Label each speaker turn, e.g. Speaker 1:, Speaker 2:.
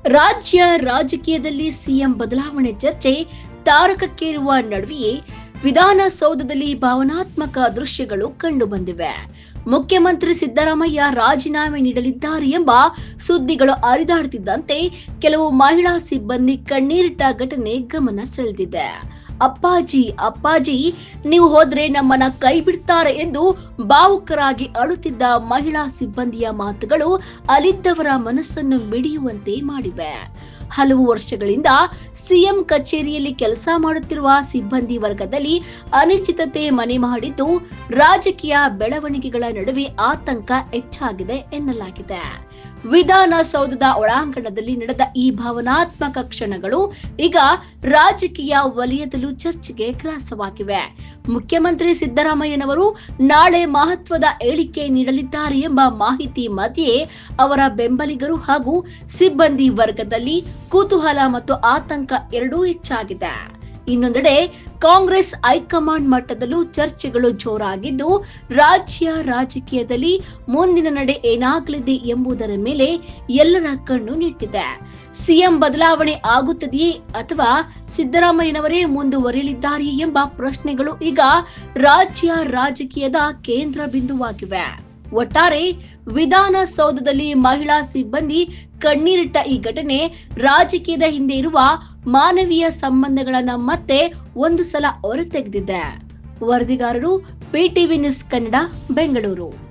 Speaker 1: ರಾಜ್ಯ ರಾಜಕೀಯದಲ್ಲಿ ಸಿಎಂ ಬದಲಾವಣೆ ಚರ್ಚೆ ತಾರಕಕ್ಕೇರುವ ನಡುವೆಯೇ ವಿಧಾನಸೌಧದಲ್ಲಿ ಭಾವನಾತ್ಮಕ ದೃಶ್ಯಗಳು ಕಂಡುಬಂದಿವೆ. ಮುಖ್ಯಮಂತ್ರಿ ಸಿದ್ದರಾಮಯ್ಯ ರಾಜೀನಾಮೆ ನೀಡಲಿದ್ದಾರೆ ಎಂಬ ಸುದ್ದಿಗಳು ಹರಿದಾಡುತ್ತಿದ್ದಂತೆ ಕೆಲವು ಮಹಿಳಾ ಸಿಬ್ಬಂದಿ ಕಣ್ಣೀರಿಟ್ಟ ಘಟನೆ ಗಮನ ಸೆಳೆದಿದೆ. ಅಪ್ಪಾಜಿ ನೀವು ಹೋದ್ರೆ ನಮ್ಮನ್ನ ಕೈ ಬಿಡ್ತಾರೆ ಎಂದು ಭಾವುಕರಾಗಿ ಅಳುತ್ತಿದ್ದ ಮಹಿಳಾ ಸಿಬ್ಬಂದಿಯ ಮಾತುಗಳು ಅಲ್ಲಿದ್ದವರ ಮನಸ್ಸನ್ನು ಮಿಡಿಯುವಂತೆ ಮಾಡಿವೆ. ಹಲವು ವರ್ಷಗಳಿಂದ ಸಿಎಂ ಕಚೇರಿಯಲ್ಲಿ ಕೆಲಸ ಮಾಡುತ್ತಿರುವ ಸಿಬ್ಬಂದಿ ವರ್ಗದಲ್ಲಿ ಅನಿಶ್ಚಿತತೆ ಮನೆ ಮಾಡಿದ್ದು, ರಾಜಕೀಯ ಬೆಳವಣಿಗೆಗಳ ನಡುವೆ ಆತಂಕ ಹೆಚ್ಚಾಗಿದೆ ಎನ್ನಲಾಗಿದೆ. ವಿಧಾನಸೌಧದ ಒಳಾಂಗಣದಲ್ಲಿ ನಡೆದ ಈ ಭಾವನಾತ್ಮಕ ಕ್ಷಣಗಳು ಈಗ ರಾಜಕೀಯ ವಲಯದಲ್ಲೂ ಚರ್ಚೆಗೆ ಗ್ರಾಸವಾಗಿವೆ. ಮುಖ್ಯಮಂತ್ರಿ ಸಿದ್ದರಾಮಯ್ಯನವರು ನಾಳೆ ಮಹತ್ವದ ಹೇಳಿಕೆ ನೀಡಲಿದ್ದಾರೆ ಎಂಬ ಮಾಹಿತಿ ಮಧ್ಯೆ ಅವರ ಬೆಂಬಲಿಗರು ಹಾಗೂ ಸಿಬ್ಬಂದಿ ವರ್ಗದಲ್ಲಿ ಕುತೂಹಲ ಮತ್ತು ಆತಂಕ ಎರಡೂ ಹೆಚ್ಚಾಗಿದೆ. ಇನ್ನೊಂದೆಡೆ ಕಾಂಗ್ರೆಸ್ ಹೈಕಮಾಂಡ್ ಮಟ್ಟದಲ್ಲೂ ಚರ್ಚೆಗಳು ಜೋರಾಗಿದ್ದು, ರಾಜ್ಯ ರಾಜಕೀಯದಲ್ಲಿ ಮುಂದಿನ ನಡೆ ಏನಾಗಲಿದೆ ಎಂಬುದರ ಮೇಲೆ ಎಲ್ಲರ ಕಣ್ಣು ನೆಟ್ಟಿದೆ. ಸಿಎಂ ಬದಲಾವಣೆ ಆಗುತ್ತದೆಯೇ ಅಥವಾ ಸಿದ್ದರಾಮಯ್ಯನವರೇ ಮುಂದುವರಿಯಲಿದ್ದಾರೆಯೇ ಎಂಬ ಪ್ರಶ್ನೆಗಳು ಈಗ ರಾಜ್ಯ ರಾಜಕೀಯದ ಕೇಂದ್ರ ಬಿಂದುವಾಗಿವೆ. ಒಟ್ಟಾರೆ ವಿಧಾನಸೌಧದಲ್ಲಿ ಮಹಿಳಾ ಸಿಬ್ಬಂದಿ ಕಣ್ಣೀರಿಟ್ಟ ಈ ಘಟನೆ ರಾಜಕೀಯದ ಹಿಂದೆ ಇರುವ ಮಾನವೀಯ ಸಂಬಂಧಗಳನ್ನ ಮತ್ತೆ ಒಂದು ಸಲ ಹೊರತೆಗೆದಿದೆ. ವರದಿಗಾರರು PTV ನ್ಯೂಸ್ ಕನ್ನಡ, ಬೆಂಗಳೂರು.